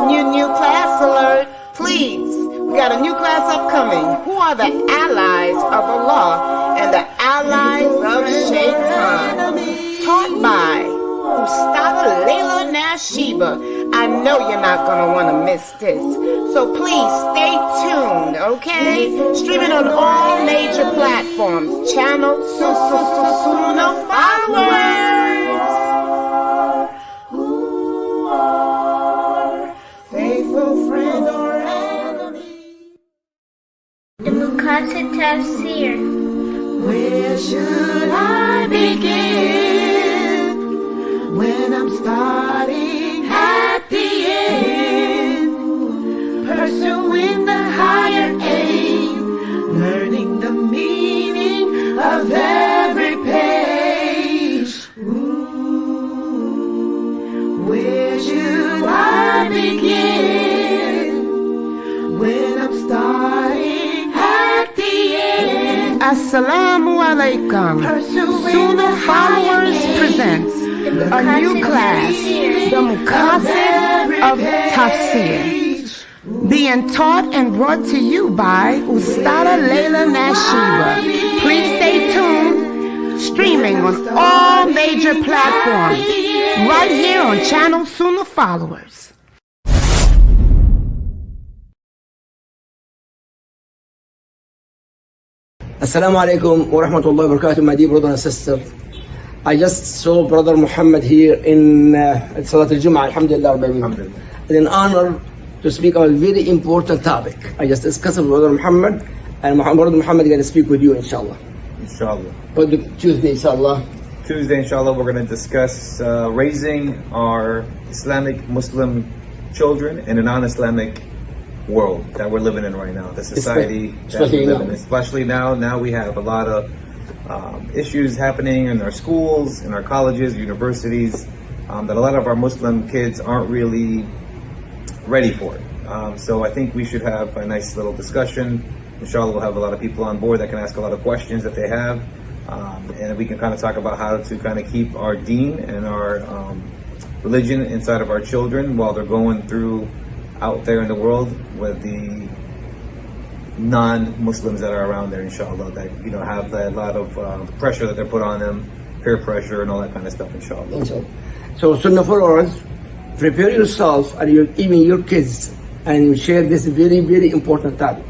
New class alert. Please, we got a new class upcoming. Who are the allies of Allah and the allies of Shaitan? Taught by Laila Nasheeba. I know you're not going to want to miss this. So please stay tuned, okay? Streaming on all major platforms. Channel SunnahFollowers. Who are faithful friends or enemies? The Muqaddimah Tafsir. Where should I begin when I'm starting at the end, pursuing the higher aim, learning the meaning of every page? Where should I begin when I'm starting at the end? Assalamu alaikum. SunnahFollowers presents a new class, the Muqaddimah of Tafsir, being taught and brought to you by Laila Nasheeba. Please stay tuned, streaming on all major platforms, right here on channel SunnahFollowers. Assalamu alaikum wa rahmatullahi wa barakatuh, my dear brother and sister. I just saw Brother Muhammad here in Salat al-Jum'ah, alhamdulillah. It's an honor to speak on a very important topic. I just discussed with Brother Muhammad, and Brother Muhammad is going to speak with you, inshallah. Inshallah. But Tuesday, inshallah. Tuesday, inshallah, we're going to discuss raising our Islamic Muslim children in a non-Islamic world that we're living in right now. The society that we live in. Especially now we have a lot of issues happening in our schools, in our colleges, universities, that a lot of our Muslim kids aren't really ready for it. So I think we should have a nice little discussion. Inshallah, we'll have a lot of people on board that can ask a lot of questions that they have. And we can kind of talk about how to kind of keep our deen and our religion inside of our children while they're going through out there in the world with the non-Muslims that are around there, inshallah, that have a lot of pressure that they're put on them, peer pressure and all that kind of stuff, inshallah. So SunnahFollowers, prepare yourself and even your kids and share this very, very important topic.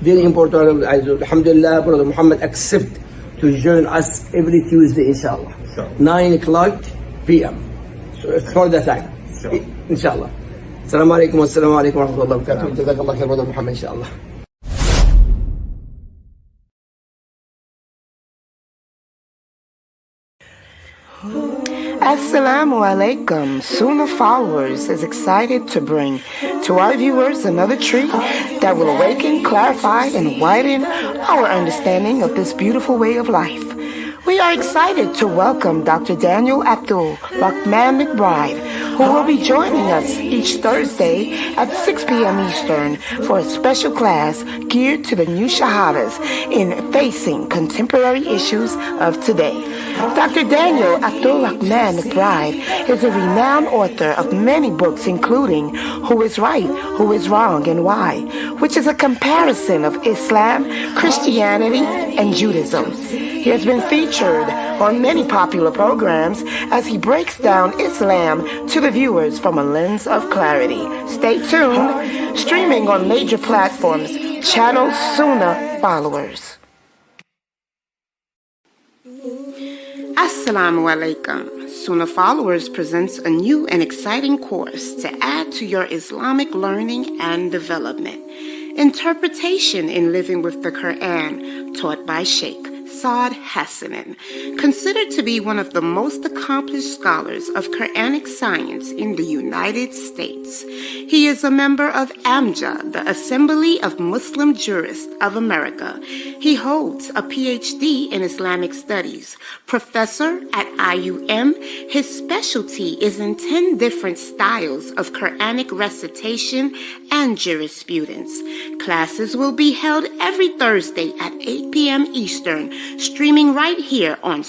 Very important. Alhamdulillah, Brother Muhammad accept to join us every Tuesday, inshallah. Sure. 9 o'clock p.m. So it's for the time, inshallah. Assalamu alaikum wa rahmatullahi wa barakatuh. Jazakallah khair, Brother Muhammad, inshallah. Assalamu alaikum. SunnahFollowers is excited to bring to our viewers another treat that will awaken, clarify, and widen our understanding of this beautiful way of life. We are excited to welcome Dr. Daniel Abdul Rahman McBride, who will be joining us each Thursday at 6 p.m. Eastern for a special class geared to the new shahadas in facing contemporary issues of today. Dr. Daniel Abdul Rahman McBride is a renowned author of many books, including Who is Right, Who is Wrong, and Why, which is a comparison of Islam, Christianity, and Judaism. He has been featured on many popular programs as he breaks down Islam to the viewers from a lens of clarity. Stay tuned, streaming on major platforms, channel SunnahFollowers. Assalamu alaikum. SunnahFollowers presents a new and exciting course to add to your Islamic learning and development. Interpretation in Living with the Quran, taught by Sheikh Saad Hassanin, considered to be one of the most accomplished scholars of Quranic science in the United States. He is a member of AMJA, the Assembly of Muslim Jurists of America. He holds a PhD in Islamic Studies, professor at IUM. His specialty is in 10 different styles of Quranic recitation and jurisprudence. Classes will be held every Thursday at 8 p.m. Eastern, streaming right here on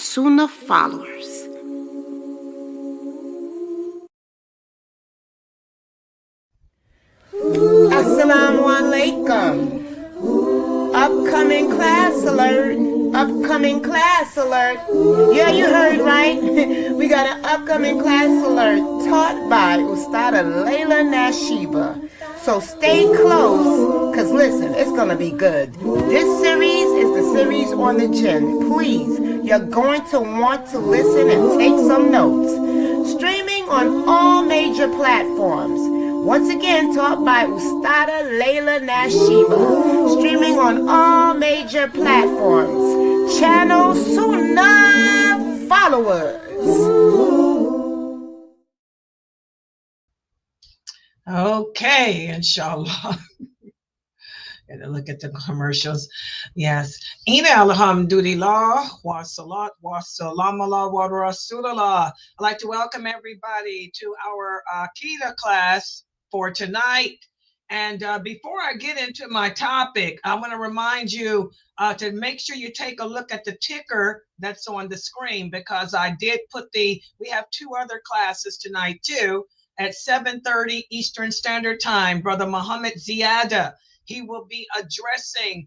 alert. Upcoming class alert. Yeah, you heard right. We got an upcoming class alert taught by Ustada Laila Nasheeba. So stay close, because listen, it's going to be good. This series is the series on the Jinn. Please, you're going to want to listen and take some notes. Streaming on all major platforms. Once again, taught by Ustada Laila Nasheeba. Streaming on all major platforms. Channel SunnahFollowers. Okay, inshallah. Gotta look at the commercials. Yes. Ina alhamdulillah wa salat wa salam ala wa rasulullah. I'd like to welcome everybody to our Akida class for tonight. And before I get into my topic, I want to remind you to make sure you take a look at the ticker that's on the screen, because I did put we have 2 other classes tonight too at 7:30 Eastern Standard Time. Brother Muhammad Ziyada, he will be addressing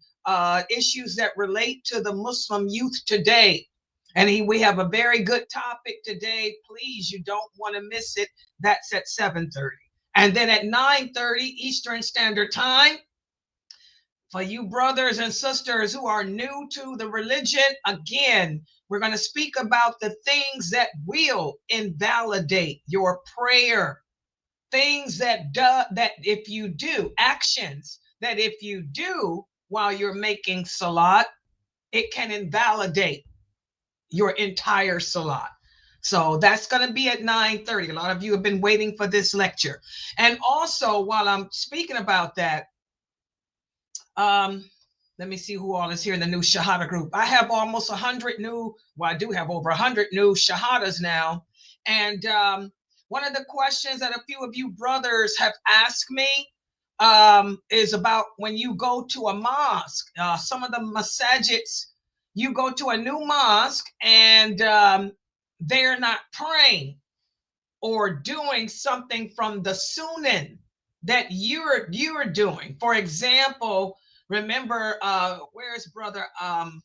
issues that relate to the Muslim youth today. And we have a very good topic today. Please, you don't want to miss it. That's at 7:30. And then at 9:30 Eastern Standard Time, for you brothers and sisters who are new to the religion, again, we're going to speak about the things that will invalidate your prayer. Things that if you do, actions that if you do while you're making salat, it can invalidate your entire salat. So that's going to be at 9:30. A lot of you have been waiting for this lecture. And also, while I'm speaking about that, let me see who all is here in the new Shahada group. I have almost 100 new, well, I do have over 100 new Shahadas now. And one of the questions that a few of you brothers have asked me is about when you go to a mosque. Some of the masajids, you go to a new mosque and they're not praying or doing something from the sunnah that you're doing. For example, remember, where's brother Amir?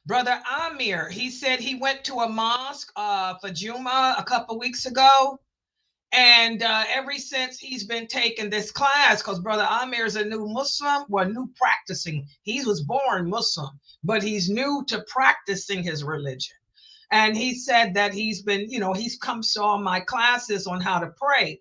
Brother Amir, he said he went to a mosque for Juma a couple weeks ago. And ever since he's been taking this class, because Brother Amir is a new Muslim, well, new practicing. He was born Muslim, but he's new to practicing his religion. And he said that he's been, he's come to all my classes on how to pray.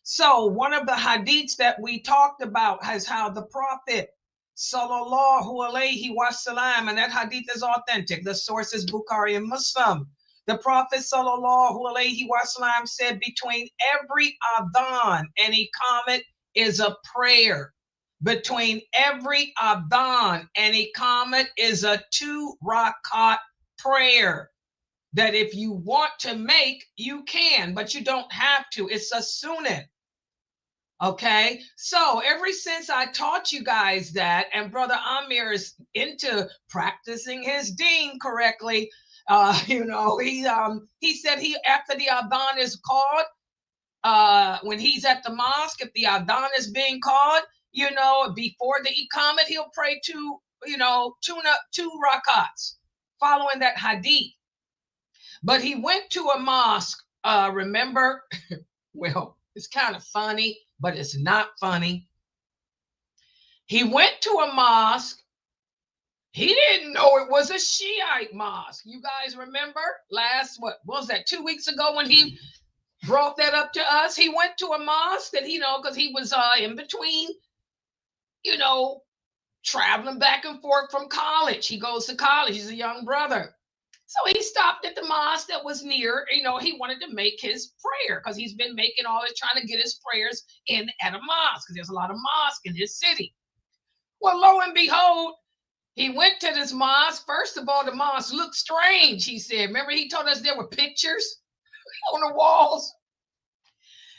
So one of the hadiths that we talked about is how the Prophet Sallallahu Alaihi Wasallam, and that hadith is authentic. The source is Bukhari and Muslim. The Prophet Sallallahu Alaihi Wasallam said between every adhan and iqamat is a prayer. Between every adhan and iqamat is a 2 rakat prayer that if you want to make, you can, but you don't have to. It's a sunnah. Okay, so ever since I taught you guys that, and Brother Amir is into practicing his deen correctly, he said after the adhan is called, when he's at the mosque, if the adhan is being called, before the iqamat, he'll pray 2 rakats following that hadith. But he went to a mosque, remember, well, it's kind of funny, but it's not funny. He went to a mosque. He didn't know it was a Shiite mosque. You guys remember what was that, 2 weeks ago when he brought that up to us? He went to a mosque that, because he was in between, traveling back and forth from college. He goes to college. He's a young brother. So he stopped at the mosque that was near, he wanted to make his prayer because he's been trying to get his prayers in at a mosque because there's a lot of mosques in his city. Well, lo and behold, he went to this mosque. First of all, the mosque looked strange, he said. Remember, he told us there were pictures on the walls.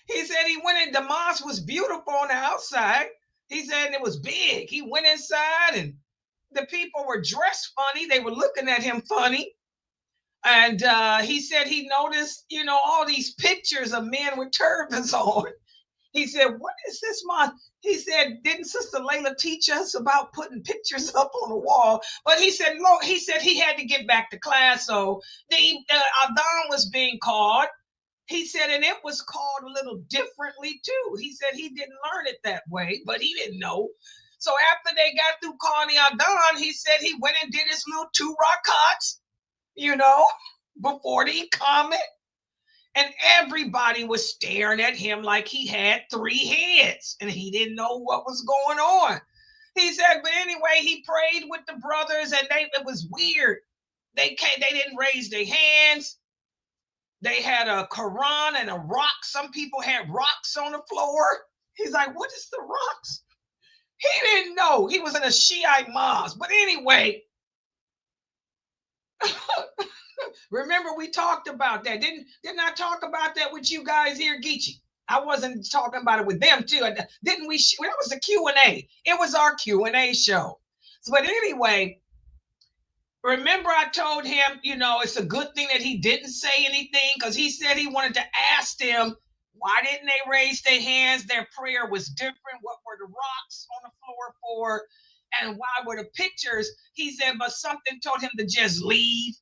He said he went in, the mosque was beautiful on the outside. He said it was big. He went inside and the people were dressed funny. They were looking at him funny. And he said he noticed, all these pictures of men with turbans on. He said, what is this, Mom? He said, didn't Sister Laila teach us about putting pictures up on the wall? But he said, Lord, he said he had to get back to class. So the Adhan was being called. He said, and it was called a little differently too. He said he didn't learn it that way, but he didn't know. So after they got through calling the Adhan, he said he went and did his little 2 rakats, you know, before the Iqamah. And everybody was staring at him like he had 3 heads and he didn't know what was going on. He said, but anyway, he prayed with the brothers and it was weird. They didn't raise their hands. They had a Quran and a rock. Some people had rocks on the floor. He's like, what is the rocks? He didn't know. He was in a Shiite mosque. But anyway, remember we talked about that. Didn't I talk about that with you guys here, Geechee? I wasn't talking about it with them too. Didn't we? That was the Q&A. It was our Q&A show. So, but anyway, remember I told him, you know, it's a good thing that he didn't say anything because he said he wanted to ask them, why didn't they raise their hands? Their prayer was different. What were the rocks on the floor for? And why were the pictures? He said, but something told him to just leave.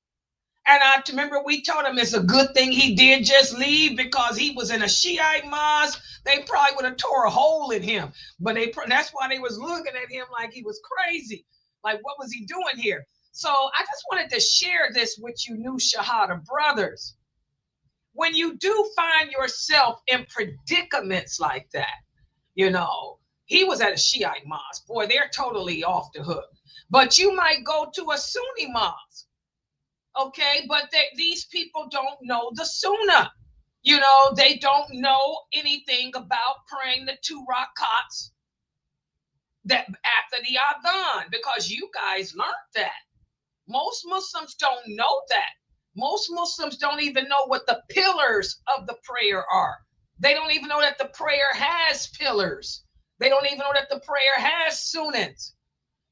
And I remember we told him it's a good thing he did just leave because he was in a Shiite mosque. They probably would have tore a hole in him. But that's why they was looking at him like he was crazy. Like, what was he doing here? So I just wanted to share this with you new Shahada brothers. When you do find yourself in predicaments like that, you know, he was at a Shiite mosque. Boy, they're totally off the hook. But you might go to a Sunni mosque. Okay, but these people don't know the Sunnah. You know, they don't know anything about praying the 2 rakats that after the Adhan, because you guys learned that. Most Muslims don't know that. Most Muslims don't even know what the pillars of the prayer are. They don't even know that the prayer has pillars. They don't even know that the prayer has sunnahs.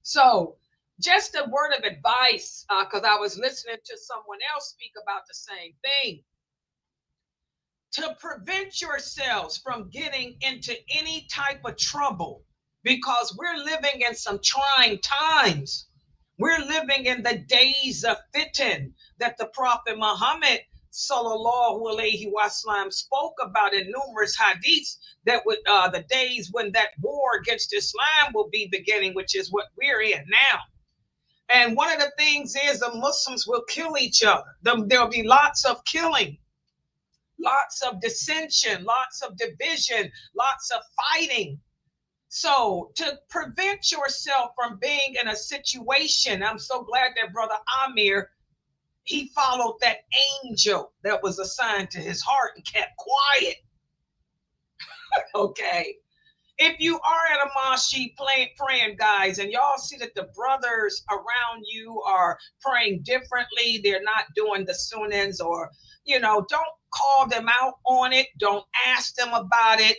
So just a word of advice, because I was listening to someone else speak about the same thing. To prevent yourselves from getting into any type of trouble, because we're living in some trying times. We're living in the days of fitan that the Prophet Muhammad sallallahu alaihi wasallam spoke about in numerous hadiths, that would the days when that war against Islam will be beginning, which is what we're in now. And one of the things is the Muslims will kill each other. There'll be lots of killing, lots of dissension, lots of division, lots of fighting. So to prevent yourself from being in a situation, I'm so glad that Brother Amir, he followed that angel that was assigned to his heart and kept quiet. Okay. If you are at a mosque praying, guys, and y'all see that the brothers around you are praying differently, they're not doing the sunnahs, or, you know, don't call them out on it. Don't ask them about it.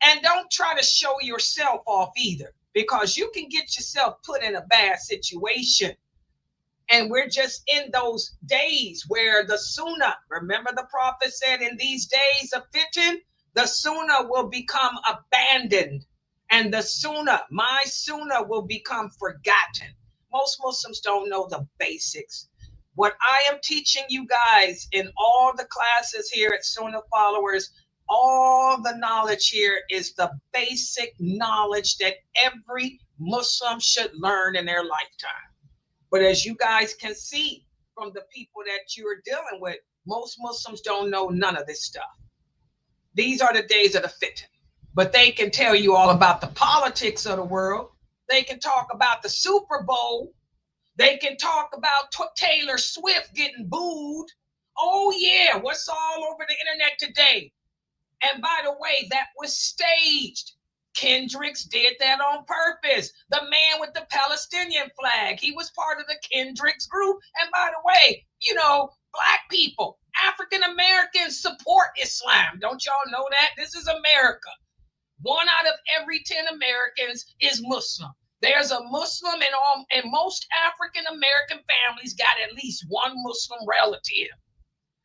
And don't try to show yourself off either, because you can get yourself put in a bad situation. And we're just in those days where the sunnah, remember the Prophet said in these days of fitan, the sunnah will become abandoned, and the sunnah, my sunnah, will become forgotten. Most Muslims don't know the basics. What I am teaching you guys in all the classes here at SunnahFollowers, all the knowledge here is the basic knowledge that every Muslim should learn in their lifetime. But as you guys can see from the people that you're dealing with, most Muslims don't know none of this stuff. These are the days of the fitan. But they can tell you all about the politics of the world. They can talk about the Super Bowl. They can talk about Taylor Swift getting booed. Oh yeah, what's all over the internet today? And by the way, that was staged. Kendricks did that on purpose. The man with the Palestinian flag, he was part of the Kendricks group. And by the way, you know, Black people, African Americans support Islam. Don't y'all know that? This is America. 1 out of every 10 Americans is Muslim. There's a Muslim in all, and most African American families got at least one Muslim relative.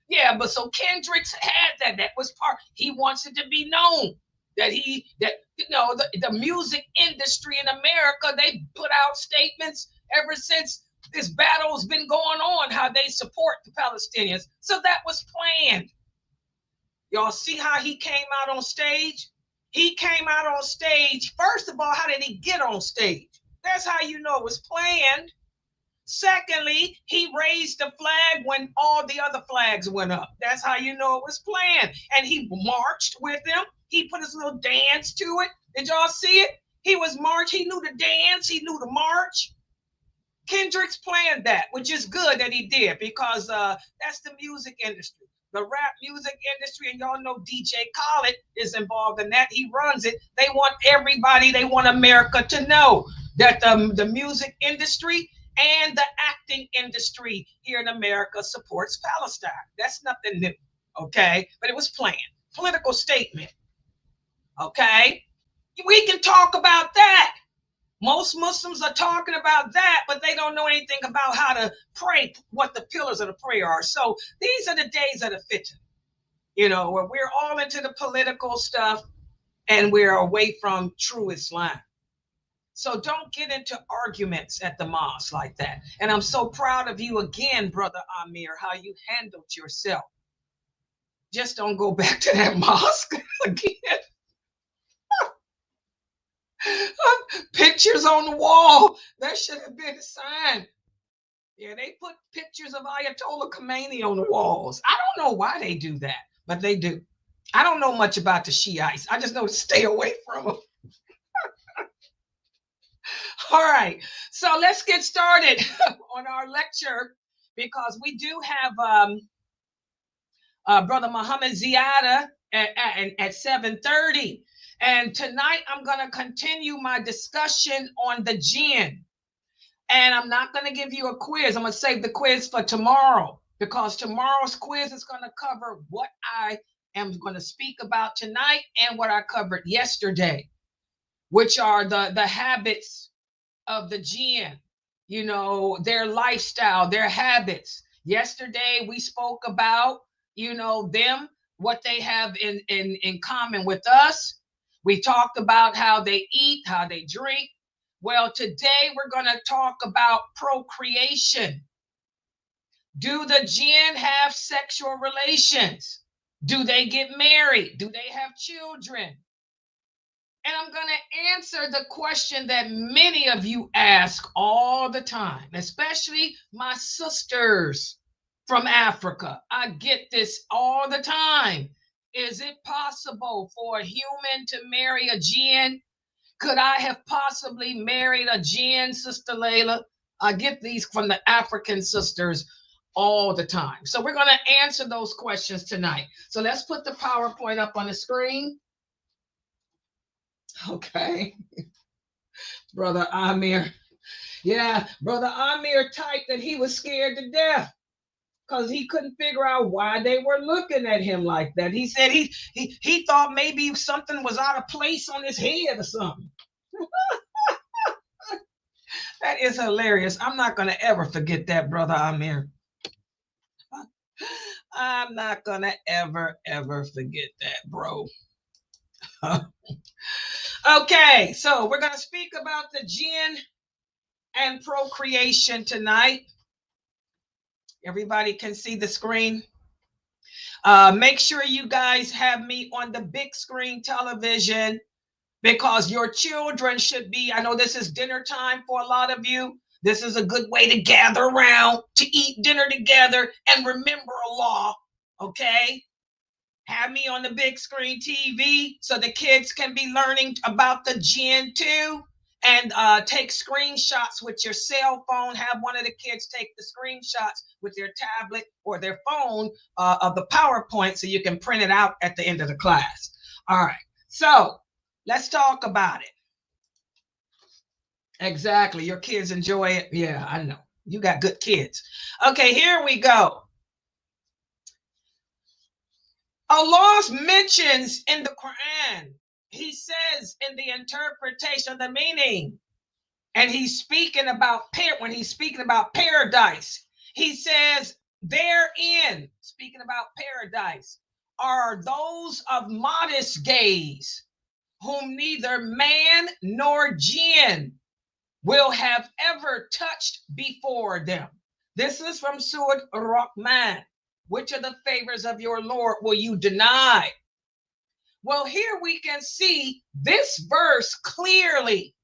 Yeah, but so Kendricks had that. That was part. He wants it to be known that the music industry in America, they put out statements ever since this battle's been going on, how they support the Palestinians. So that was planned. Y'all see how he came out on stage? He came out on stage. First of all, how did he get on stage? That's how you know it was planned. Secondly, he raised the flag when all the other flags went up. That's how you know it was planned. And he marched with them. He put his little dance to it. Did y'all see it? He was march. He knew the dance. He knew the march. Kendrick's planned that, which is good that he did, because that's the music industry, the rap music industry. And y'all know DJ Khaled is involved in that. He runs it. They want everybody, they want America to know that the music industry and the acting industry here in America supports Palestine. That's nothing new, okay? But it was planned. Political statement, okay? We can talk about that. Most Muslims are talking about that, but they don't know anything about how to pray, what the pillars of the prayer are. So these are the days of the fitna, where we're all into the political stuff and we're away from true Islam. So don't get into arguments at the mosque like that. And I'm so proud of you again, Brother Amir, how you handled yourself. Just don't go back to that mosque again. Pictures on the wall. That should have been a sign. Yeah, they put pictures of Ayatollah Khomeini on the walls. I don't know why they do that, but they do. I don't know much about the Shiites. I just know to stay away from them. All right, so let's get started on our lecture, because we do have Brother Muhammad Ziada at 7:30. And tonight I'm going to continue my discussion on the Jinn. And I'm not going to give you a quiz. I'm going to save the quiz for tomorrow, because tomorrow's quiz is going to cover what I am going to speak about tonight and what I covered yesterday, which are the habits of the Jinn, their lifestyle, their habits. Yesterday we spoke about, them, what they have in common with us. We talked about how they eat, how they drink. Well, today we're going to talk about procreation. Do the Jinn have sexual relations? Do they get married? Do they have children? And I'm going to answer the question that many of you ask all the time, especially my sisters from Africa. I get this all the time. Is it possible for a human to marry a Jinn? Could I have possibly married a Jinn, Sister Laila? I get these from the African sisters all the time. So we're going to answer those questions tonight. So let's put the PowerPoint up on the screen. Okay. Brother Amir. Yeah, Brother Amir typed that he was scared to death because he couldn't figure out why they were looking at him like that. He said he thought maybe something was out of place on his head or something. That is hilarious. I'm not going to ever forget that, Brother Amir. I'm not going to ever forget that, bro. Okay, so we're going to speak about the Jinn and procreation tonight. Everybody can see the screen. Make sure you guys have me on the big screen television, because your children should be, I know this is dinner time for a lot of you. This is a good way to gather around, to eat dinner together and remember Allah, okay? Have me on the big screen TV so the kids can be learning about the Jinn too. And take screenshots with your cell phone. Have one of the kids take the screenshots with their tablet or their phone of the PowerPoint so you can print it out at the end of the class. All right, so let's talk about it. Exactly, your kids enjoy it. Yeah, I know. You got good kids. Okay, here we go. Allah mentions in the Quran, he says in the interpretation of the meaning, and he's speaking about when he's speaking about paradise, he says therein, speaking about paradise, are those of modest gaze, whom neither man nor jinn will have ever touched before them. This is from Surah Rahman. Which of the favors of your Lord will you deny? Well, here we can see this verse clearly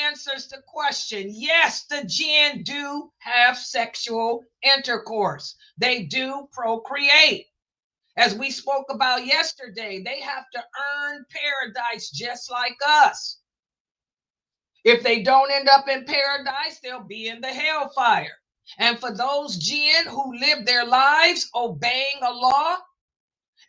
answers the question. Yes, the jinn do have sexual intercourse. They do procreate. As we spoke about yesterday, they have to earn paradise just like us. If they don't end up in paradise, they'll be in the hellfire. And for those jinn who live their lives obeying Allah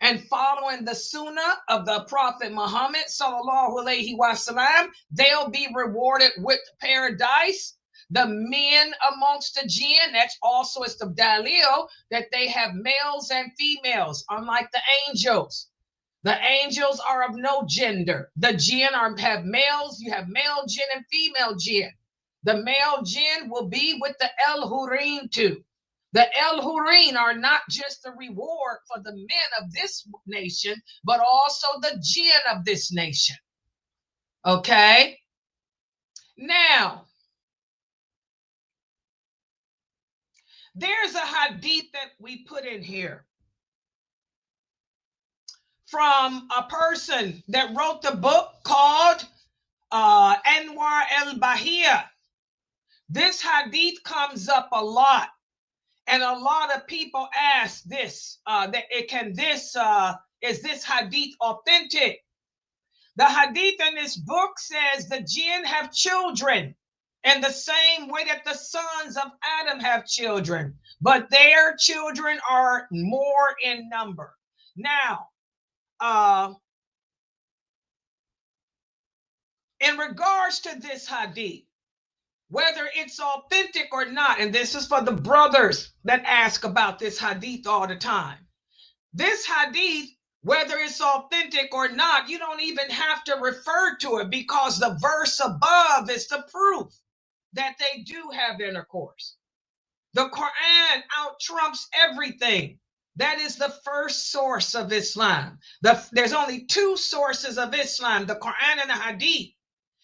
and following the sunnah of the Prophet Muhammad sallallahu alaihi wasallam, they'll be rewarded with paradise. The men amongst the jinn, that's also is the dalil that they have males and females, unlike the angels. The angels are of no gender. The jinn have males. You have male jinn and female jinn. The male jinn will be with the El Hurin too. The El Hurin are not just the reward for the men of this nation, but also the jinn of this nation. Okay? Now, there's a hadith that we put in here from a person that wrote the book called Anwar el-Bahia. This hadith comes up a lot, and a lot of people ask this: is this hadith authentic? The hadith in this book says the jinn have children in the same way that the sons of Adam have children, but their children are more in number. Now, in regards to this hadith, whether it's authentic or not, and this is for the brothers that ask about this hadith all the time. This hadith, whether it's authentic or not, you don't even have to refer to it, because the verse above is the proof that they do have intercourse. The Quran out trumps everything. That is the first source of Islam. There's only two sources of Islam, the Quran and the hadith.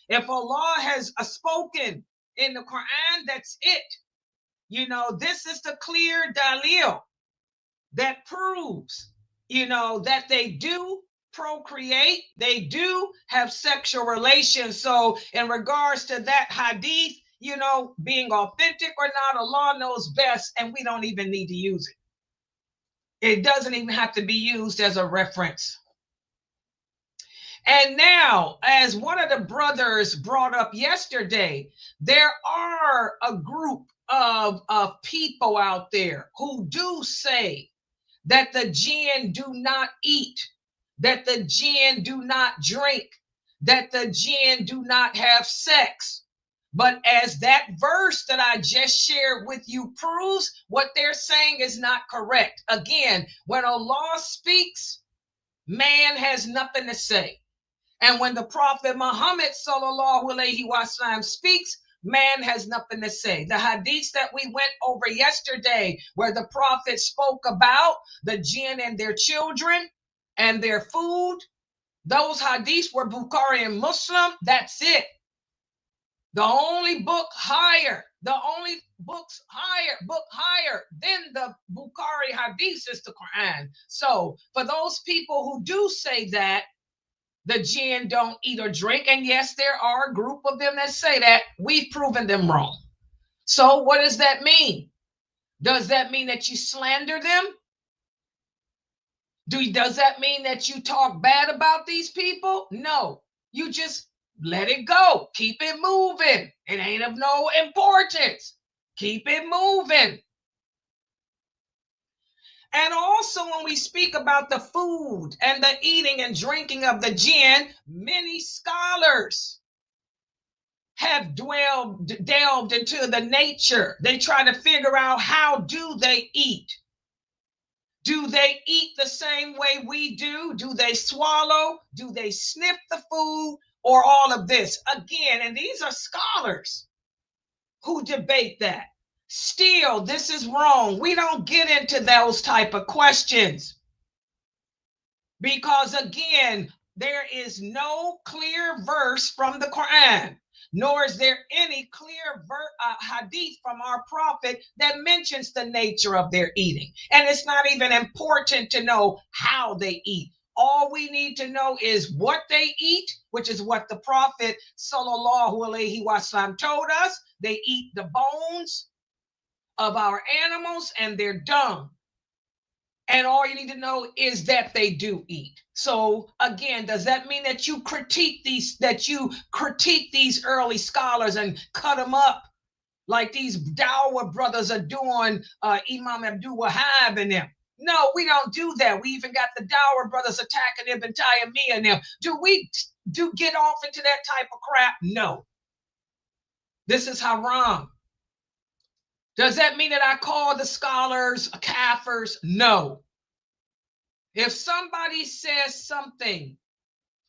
If Allah has spoken in the Quran, that's it. You know, this is the clear dalil that proves, you know, that they do procreate, they do have sexual relations. So in regards to that hadith, you know, being authentic or not, Allah knows best, and we don't even need to use it. It doesn't even have to be used as a reference. And now, as one of the brothers brought up yesterday, there are a group of people out there who do say that the jinn do not eat, that the jinn do not drink, that the jinn do not have sex. But as that verse that I just shared with you proves, what they're saying is not correct. Again, when Allah speaks, man has nothing to say. And when the Prophet Muhammad sallallahu alaihi wasallam speaks, man has nothing to say. The hadiths that we went over yesterday, where the Prophet spoke about the jinn and their children and their food, those hadiths were Bukhari and Muslim. That's it. The only book higher, the only book higher than the Bukhari hadiths is the Quran. So for those people who do say that the jinn don't eat or drink, and yes, there are a group of them that say that, we've proven them wrong. So what does that mean? Does that mean that you slander them? Does that mean that you talk bad about these people? No, you just let it go. Keep it moving. It ain't of no importance. Keep it moving. And also, when we speak about the food and the eating and drinking of the jinn, many scholars have delved into the nature. They try to figure out, how do they eat? Do they eat the same way we do? Do they swallow? Do they sniff the food? Or all of this? Again, and these are scholars who debate that. Still, this is wrong. We don't get into those type of questions. Because again, there is no clear verse from the Quran, nor is there any clear hadith from our prophet that mentions the nature of their eating. And it's not even important to know how they eat. All we need to know is what they eat, which is what the Prophet sallallahu alaihi wasallam told us. They eat the bones of our animals and their dung. And all you need to know is that they do eat. So again, does that mean that you critique these early scholars and cut them up like these Dawah brothers are doing, Imam Abdul Wahab and them? No, we don't do that. We even got the Dawah brothers attacking Ibn Taymiyyah and them. Do we get off into that type of crap? No. This is haram. Does that mean that I call the scholars kafirs? No. If somebody says something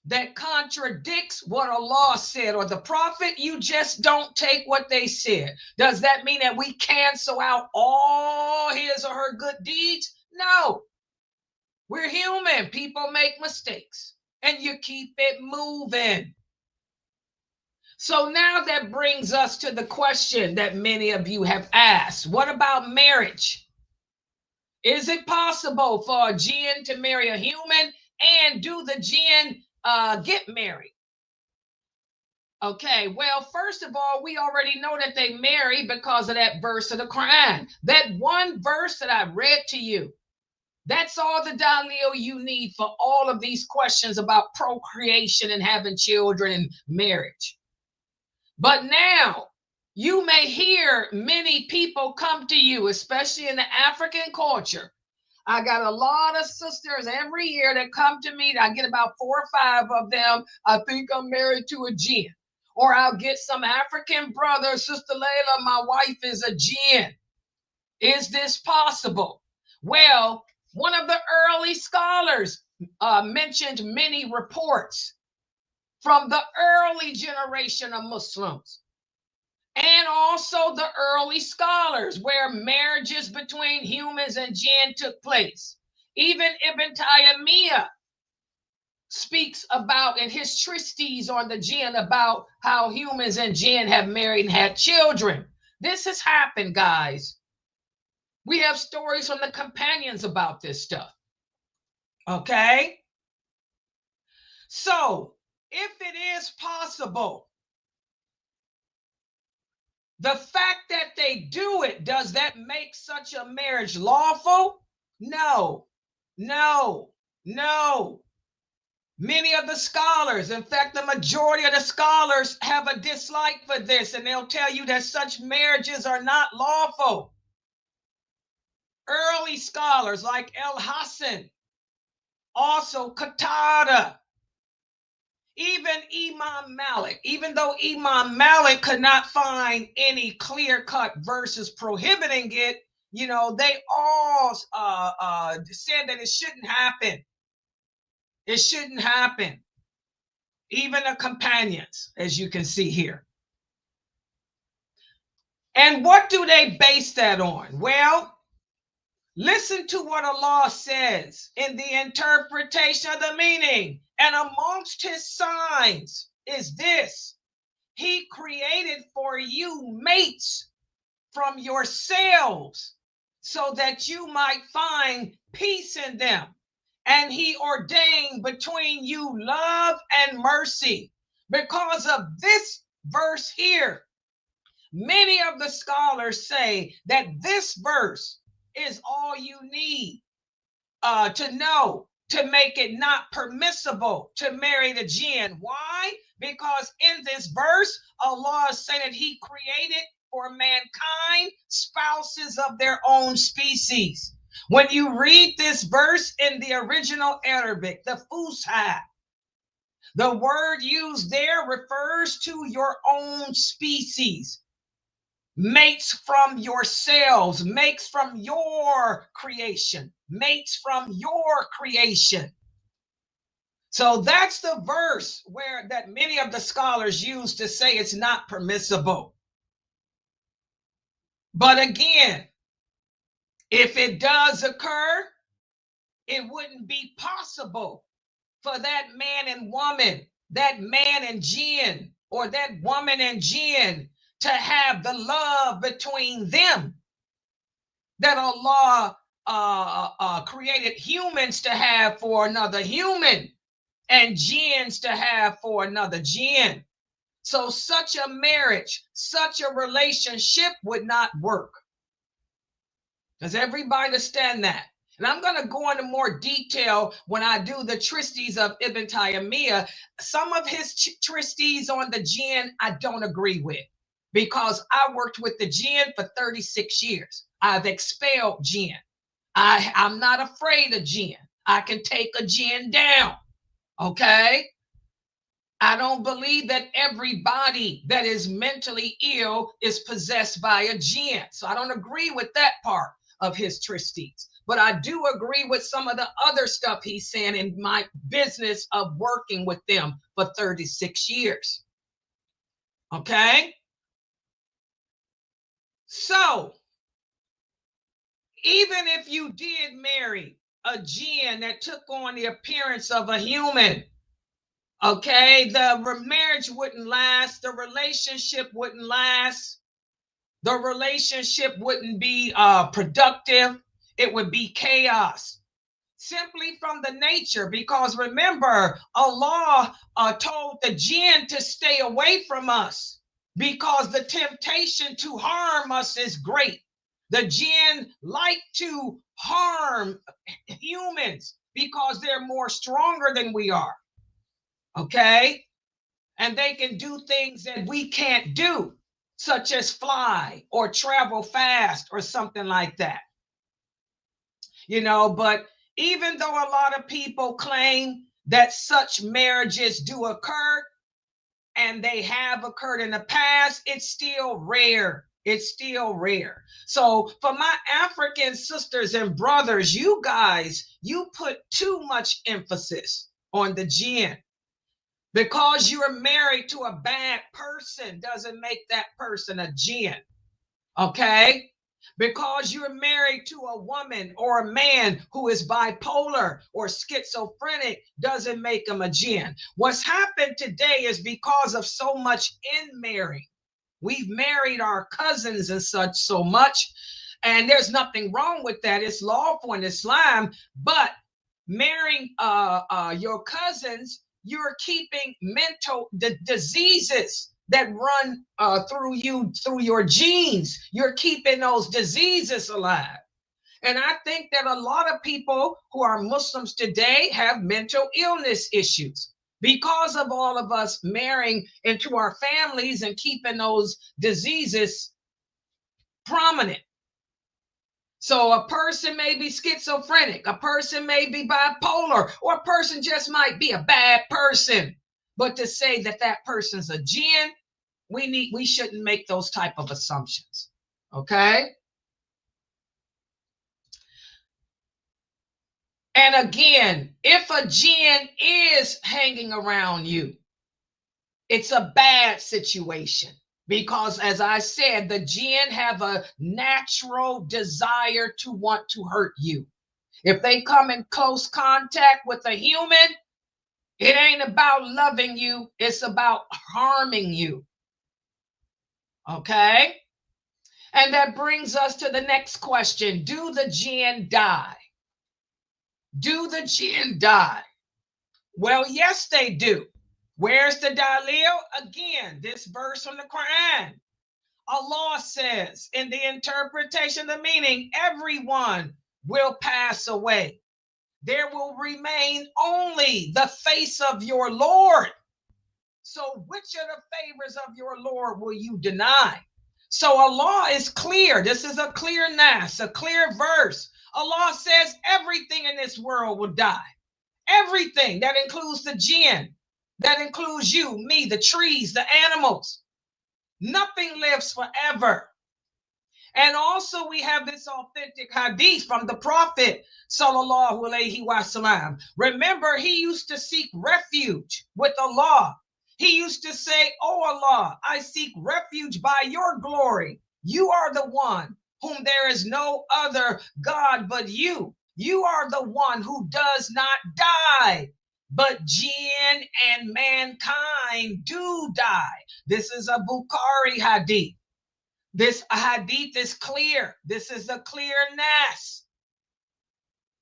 that contradicts what Allah said or the prophet, you just don't take what they said. Does that mean that we cancel out all his or her good deeds? No. We're human. People make mistakes, and you keep it moving. So now that brings us to the question that many of you have asked. What about marriage? Is it possible for a jinn to marry a human, and do the jinn get married? Okay, well, first of all, we already know that they marry because of that verse of the Quran. That one verse that I read to you, that's all the dalil you need for all of these questions about procreation and having children and marriage. But now, you may hear many people come to you, especially in the African culture. I got a lot of sisters every year that come to me. I get about 4 or 5 of them. I think I'm married to a jinn. Or I'll get some African brother, Sister Laila, my wife is a jinn. Is this possible? Well, one of the early scholars mentioned many reports from the early generation of Muslims, and also the early scholars where marriages between humans and jinn took place. Even Ibn Taymiyyah speaks about in his treatise on the jinn about how humans and jinn have married and had children. This has happened, guys. We have stories from the companions about this stuff. Okay? So, if it is possible, the fact that they do it, does that make such a marriage lawful? No, no, no. Many of the scholars, in fact, the majority of the scholars have a dislike for this, and they'll tell you that such marriages are not lawful. Early scholars like El-Hassan, also Qatada, even Imam Malik, even though Imam Malik could not find any clear-cut verses prohibiting it, you know, they all said that it shouldn't happen. It shouldn't happen. Even the companions, as you can see here. And what do they base that on? Well, listen to what Allah says in the interpretation of the meaning. And amongst his signs is this: he created for you mates from yourselves so that you might find peace in them. And he ordained between you love and mercy. Because of this verse here, many of the scholars say that this verse is all you need to know to make it not permissible to marry the jinn. Why? Because in this verse, Allah is saying that he created for mankind spouses of their own species. When you read this verse in the original Arabic, the Fusha, the word used there refers to your own species. Mates from yourselves, mates from your creation, mates from your creation. So that's the verse where that many of the scholars use to say it's not permissible. But again, if it does occur, it wouldn't be possible for that man and woman, that man and jinn, or that woman and jinn to have the love between them that Allah created humans to have for another human and jinns to have for another jinn. So such a marriage, such a relationship would not work. Does everybody understand that? And I'm going to go into more detail when I do the tristes of Ibn Taymiyyah. Some of his tristes on the jinn I don't agree with, because I worked with the jinn for 36 years. I've expelled jinn. I'm not afraid of jinn. I can take a jinn down. Okay? I don't believe that everybody that is mentally ill is possessed by a jinn. So I don't agree with that part of his tristes. But I do agree with some of the other stuff he's saying in my business of working with them for 36 years. Okay? So, even if you did marry a jinn that took on the appearance of a human, okay, the marriage wouldn't last, the relationship wouldn't last, the relationship wouldn't be productive, it would be chaos. Simply from the nature, because remember, Allah told the jinn to stay away from us because the temptation to harm us is great. The jinn like to harm humans because they're more stronger than we are. Okay? And they can do things that we can't do, such as fly or travel fast or something like that. You know, but even though a lot of people claim that such marriages do occur, and they have occurred in the past, it's still rare. It's still rare. So for my African sisters and brothers, you guys, you put too much emphasis on the jinn. Because you're married to a bad person doesn't make that person a jinn. Okay? Because you're married to a woman or a man who is bipolar or schizophrenic doesn't make him a jinn. What's happened today is because of so much in marrying. We've married our cousins and such so much, and there's nothing wrong with that. It's lawful in Islam, but marrying your cousins, you're keeping mental diseases that run through you, through your genes. You're keeping those diseases alive. And I think that a lot of people who are Muslims today have mental illness issues because of all of us marrying into our families and keeping those diseases prominent. So a person may be schizophrenic, a person may be bipolar, or a person just might be a bad person. But to say that that person's a jinn, we shouldn't make those type of assumptions. Okay? And again, if a jinn is hanging around you, it's a bad situation. Because as I said, the jinn have a natural desire to want to hurt you. If they come in close contact with a human, it ain't about loving you, it's about harming you. Okay? And that brings us to the next question. Do the jinn die? Do the jinn die? Well, yes, they do. Where's the dalil? Again, this verse from the Quran. Allah says in the interpretation of the meaning, everyone will pass away. There will remain only the face of your Lord. So which of the favors of your Lord will you deny? So Allah is clear. This is a clear nas, a clear verse. Allah says everything in this world will die. Everything. That includes the jinn. That includes you, me, the trees, the animals. Nothing lives forever. And also we have this authentic hadith from the Prophet sallallahu alaihi wasallam. Remember, he used to seek refuge with Allah. He used to say, "Oh Allah, I seek refuge by your glory. You are the one whom there is no other God but you. You are the one who does not die. but jinn and mankind do die. This is a Bukhari hadith. This hadith is clear. This is a clear nas.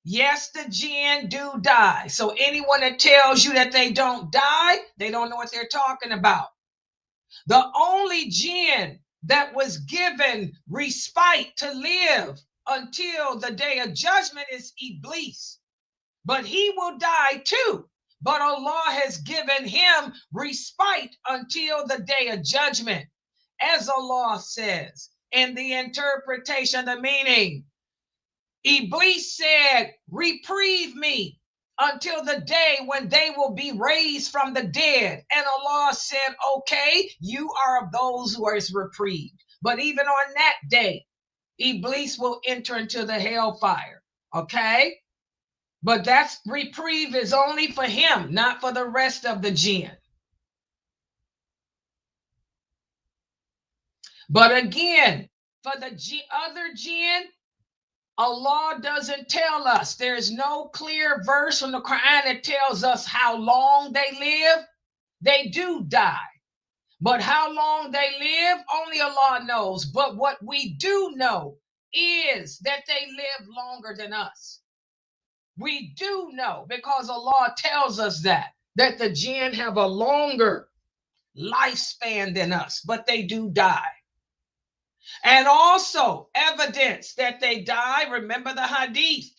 Yes, the jinn do die. So anyone that tells you that they don't die, they don't know what they're talking about. The only jinn that was given respite to live until the day of judgment is Iblis. But he will die too. But Allah has given him respite until the day of judgment. As Allah says in the interpretation, the meaning, Iblis said, reprieve me until the day when they will be raised from the dead. And Allah said, okay, you are of those who are reprieved. But even on that day, Iblis will enter into the hellfire. Okay? But that's reprieve is only for him, not for the rest of the jinn. But again, for the other jinn, Allah doesn't tell us. There's no clear verse from the Quran that tells us how long they live. They do die. But how long they live, only Allah knows. But what we do know is that they live longer than us. We do know because Allah tells us that the jinn have a longer lifespan than us, but they do die. And also evidence that they die. Remember the hadith,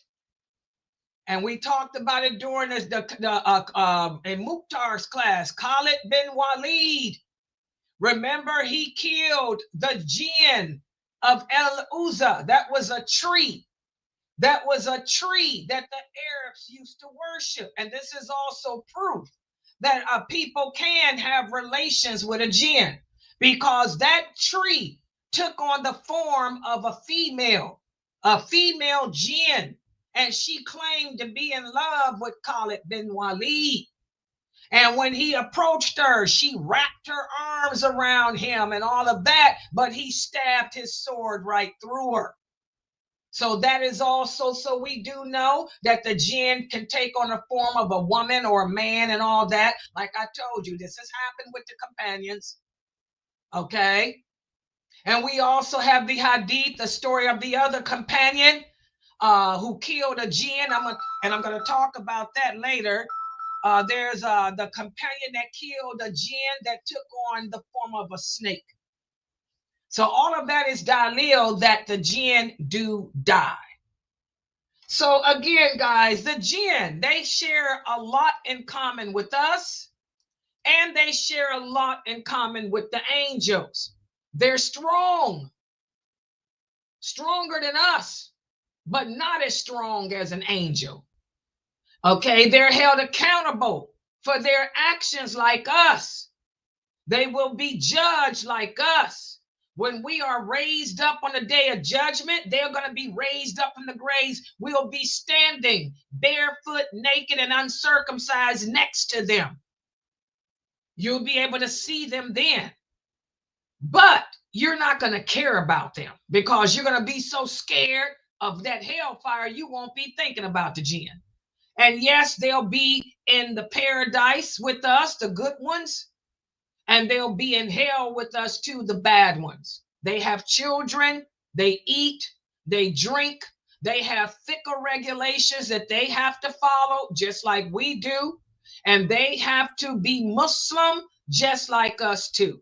and we talked about it during in Mukhtar's class. Khalid bin Walid, remember he killed the jinn of El Uzza. That was a tree. That was a tree that the Arabs used to worship. And this is also proof that people can have relations with a jinn, because that tree took on the form of a female jinn, and she claimed to be in love with Khalid bin Walid. And when he approached her, she wrapped her arms around him and all of that, but he stabbed his sword right through her. So that is also, so we do know that the jinn can take on the form of a woman or a man and all that. Like I told you, this has happened with the companions. Okay. And we also have the hadith, the story of the other companion who killed a jinn. I'm going to talk about that later. There's the companion that killed a jinn that took on the form of a snake. So all of that is dalil that the jinn do die. So again, guys, the jinn, they share a lot in common with us, and they share a lot in common with the angels. They're strong, stronger than us, but not as strong as an angel. Okay, they're held accountable for their actions like us. They will be judged like us. When we are raised up on the day of judgment, they're going to be raised up from the graves. We'll be standing barefoot, naked, and uncircumcised next to them. You'll be able to see them then. But you're not going to care about them because you're going to be so scared of that hellfire, you won't be thinking about the jinn. And yes, they'll be in the paradise with us, the good ones. And they'll be in hell with us too, the bad ones. They have children, they eat, they drink, they have fiqh regulations that they have to follow just like we do. And they have to be Muslim just like us too.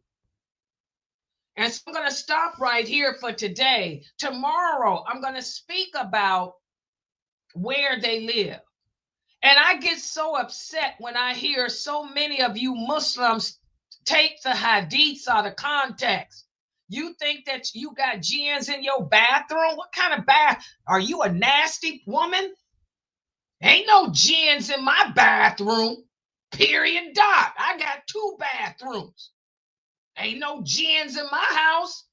And so I'm going to stop right here for today. Tomorrow, I'm going to speak about where they live. And I get so upset when I hear so many of you Muslims take the hadiths out of context. You think that you got jinns in your bathroom? What kind of bath? Are you a nasty woman? Ain't no jinns in my bathroom. Period. Dot. I got 2 bathrooms. Ain't no jinns in my house.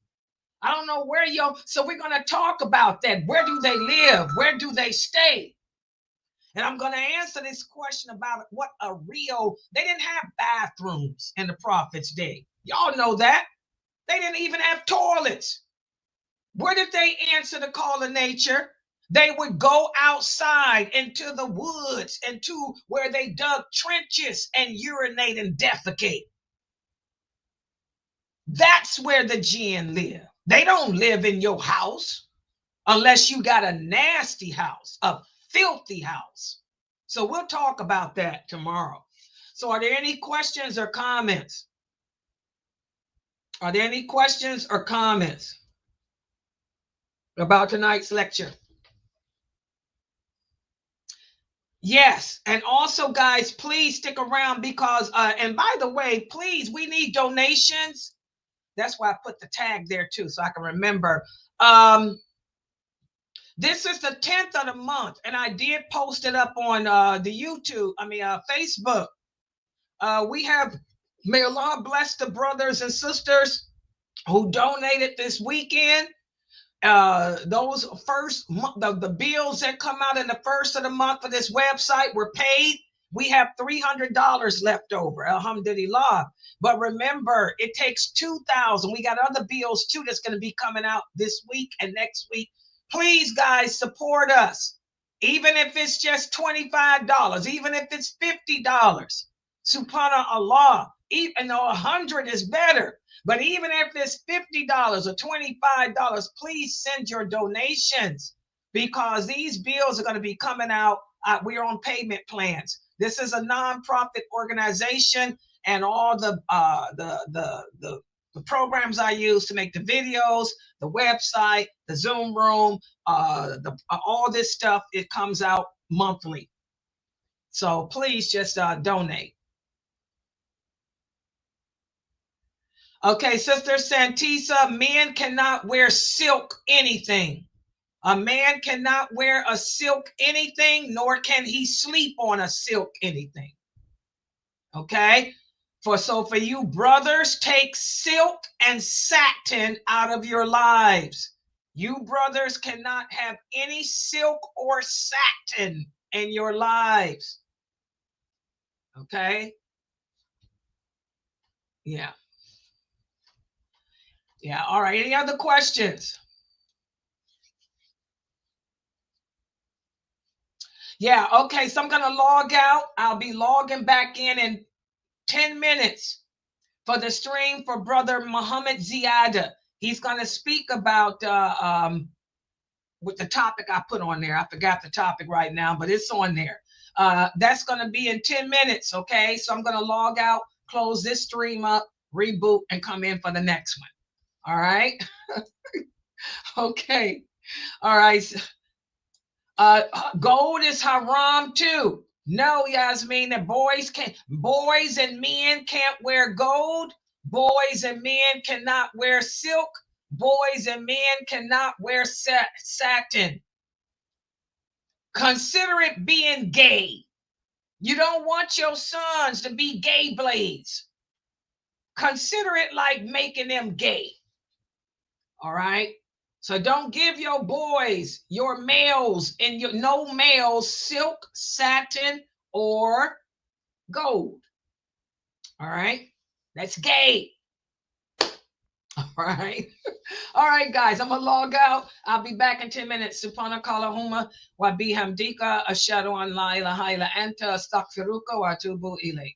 I don't know where so we're going to talk about that. Where do they live? Where do they stay? And I'm going to answer this question about what they didn't have bathrooms in the Prophet's day. Y'all know that. They didn't even have toilets. Where did they answer the call of nature? They would go outside into the woods, into where they dug trenches and urinate and defecate. That's where the jinn live. They don't live in your house unless you got a nasty house, a filthy house. So we'll talk about that tomorrow. So are there any questions or comments? Are there any questions or comments about tonight's lecture? Yes, and also guys, please stick around because and by the way, please, we need donations. That's why I put the tag there too, so I can remember. This is the 10th of the month, and I did post it up on the YouTube, Facebook. We have, may Allah bless the brothers and sisters who donated this weekend. Those first the bills that come out in the first of the month for this website were paid. We have $300 left over, alhamdulillah. But remember, it takes 2,000. We got other bills too that's going to be coming out this week and next week. Please, guys, support us. Even if it's just $25, even if it's $50, subhanallah. Even though 100 is better, but even if it's $50 or $25, please send your donations because these bills are going to be coming out. We're on payment plans. This is a nonprofit organization, and all the programs I use to make the videos, the website, the Zoom room, all this stuff, it comes out monthly. So please just donate. Okay, Sister Santisa, men cannot wear silk anything. A man cannot wear a silk anything, nor can he sleep on a silk anything. Okay? For you brothers, take silk and satin out of your lives. You brothers cannot have any silk or satin in your lives. Okay? Yeah. Yeah, all right. Any other questions? Yeah, okay. So I'm going to log out. I'll be logging back in 10 minutes for the stream for Brother Muhammad Ziyada. He's going to speak about with the topic I put on there. I forgot the topic right now, but it's on there. That's going to be in 10 minutes, okay? So I'm going to log out, close this stream up, reboot, and come in for the next one. All right? Okay. All right. Gold is haram too. No, Yasmin, that boys and men can't wear gold. Boys and men cannot wear silk. Boys and men cannot wear satin. Consider it being gay. You don't want your sons to be gay blades. Consider it like making them gay. All right? So don't give your boys, your males, and no males silk, satin, or gold. All right? That's gay. All right. All right, guys, I'm going to log out. I'll be back in 10 minutes. Subhanakallahumma wa bihamdika ashhadu an la ilaha illa anta astaghfiruka wa atubu ilayk.